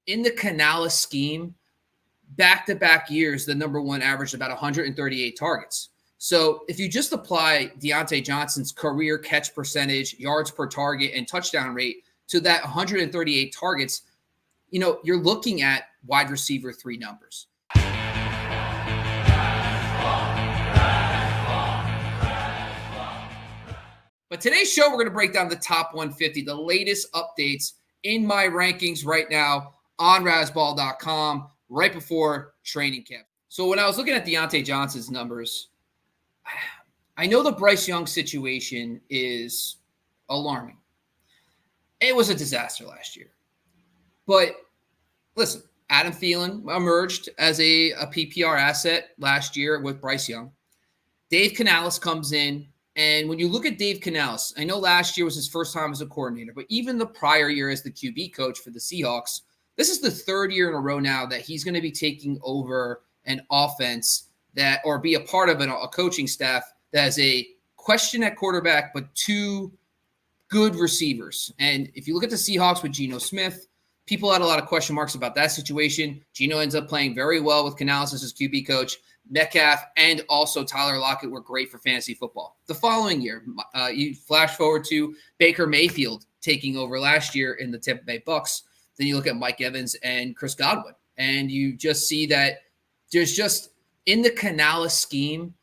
in the Canales scheme, back-to-back years, the number one averaged about 138 targets. So if you just apply Diontae Johnson's career catch percentage, yards per target, and touchdown rate to that 138 targets, you're looking at wide receiver 3 numbers. But today's show, we're going to break down the top 150, the latest updates in my rankings right now on razzball.com right before training camp. So when I was looking at Diontae Johnson's numbers, I know the Bryce Young situation is alarming. It was a disaster last year. But listen, Adam Thielen emerged as a PPR asset last year with Bryce Young. Dave Canales comes in. And when you look at Dave Canales, I know last year was his first time as a coordinator, but even the prior year as the QB coach for the Seahawks, this is the third year in a row now that he's going to be taking over an offense or be a part of a coaching staff that has a question at quarterback, but 2 good receivers. And if you look at the Seahawks with Geno Smith, people had a lot of question marks about that situation. Geno ends up playing very well with Canales as his QB coach. Metcalf and also Tyler Lockett were great for fantasy football. The following year, you flash forward to Baker Mayfield taking over last year in the Tampa Bay Bucs. Then you look at Mike Evans and Chris Godwin, and you just see that there's just in the Canales scheme,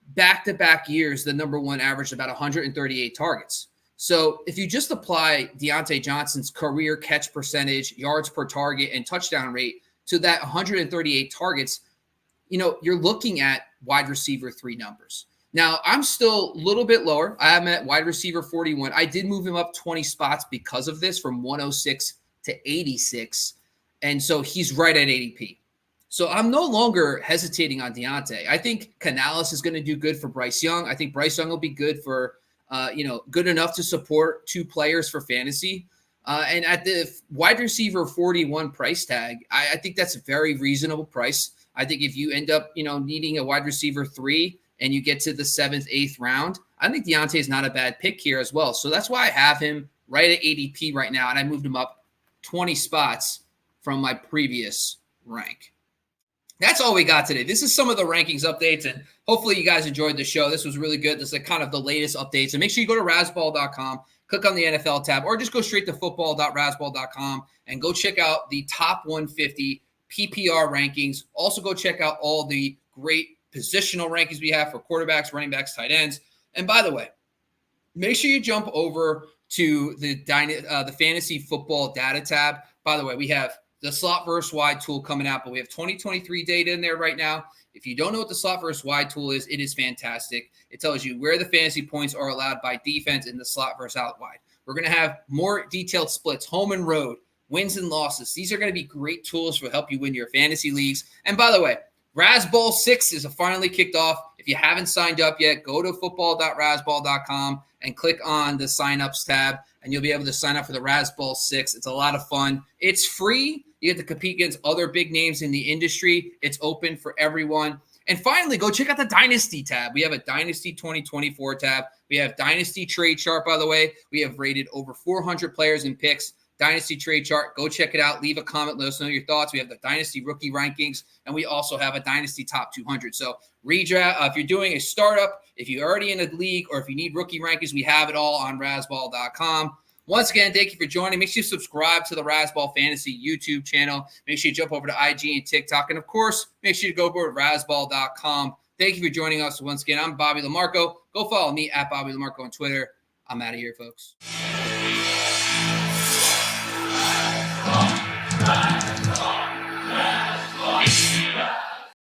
back-to-back years, the number one averaged about 138 targets. So if you just apply Diontae Johnson's career catch percentage, yards per target, and touchdown rate to that 138 targets, you're looking at wide receiver 3 numbers. Now, I'm still a little bit lower. I am at wide receiver 41. I did move him up 20 spots because of this, from 106 to 86. And so he's right at ADP. So I'm no longer hesitating on Diontae. I think Canales is going to do good for Bryce Young. I think Bryce Young will be good for, good enough to support 2 players for fantasy. And at the wide receiver 41 price tag, I think that's a very reasonable price. I think if you end up, needing a wide receiver 3 and you get to the 7th, 8th round, I think Diontae is not a bad pick here as well. So that's why I have him right at ADP right now. And I moved him up 20 spots from my previous rank. That's all we got today. This is some of the rankings updates, and hopefully you guys enjoyed the show. This was really good. This is kind of the latest updates. And make sure you go to razzball.com, click on the NFL tab, or just go straight to football.razzball.com and go check out the top 150 PPR rankings. Also go check out all the great positional rankings we have for quarterbacks, running backs, tight ends. And by the way, make sure you jump over to the fantasy football data tab. By the way, we have the slot versus wide tool coming out, but we have 2023 data in there right now. If you don't know what the slot versus wide tool is, it is fantastic. It tells you where the fantasy points are allowed by defense in the slot versus out wide. We're going to have more detailed splits, home and road, wins and losses. These are going to be great tools to help you win your fantasy leagues. And by the way, Razzball 6 is finally kicked off. If you haven't signed up yet, go to football.razzball.com and click on the signups tab, and you'll be able to sign up for the Razzball 6. It's a lot of fun. It's free. You get to compete against other big names in the industry. It's open for everyone. And finally, go check out the Dynasty tab. We have a Dynasty 2024 tab. We have Dynasty Trade Chart, by the way. We have rated over 400 players and picks. Dynasty Trade Chart. Go check it out. Leave a comment. Let us know your thoughts. We have the Dynasty Rookie Rankings, and we also have a Dynasty Top 200. So redraft, if you're doing a startup, if you're already in a league, or if you need rookie rankings, we have it all on razzball.com. Once again, thank you for joining. Make sure you subscribe to the Razzball Fantasy YouTube channel. Make sure you jump over to IG and TikTok. And, of course, make sure you go over to razzball.com. Thank you for joining us once again. I'm Bobby Lamarco. Go follow me at Bobby Lamarco on Twitter. I'm out of here, folks.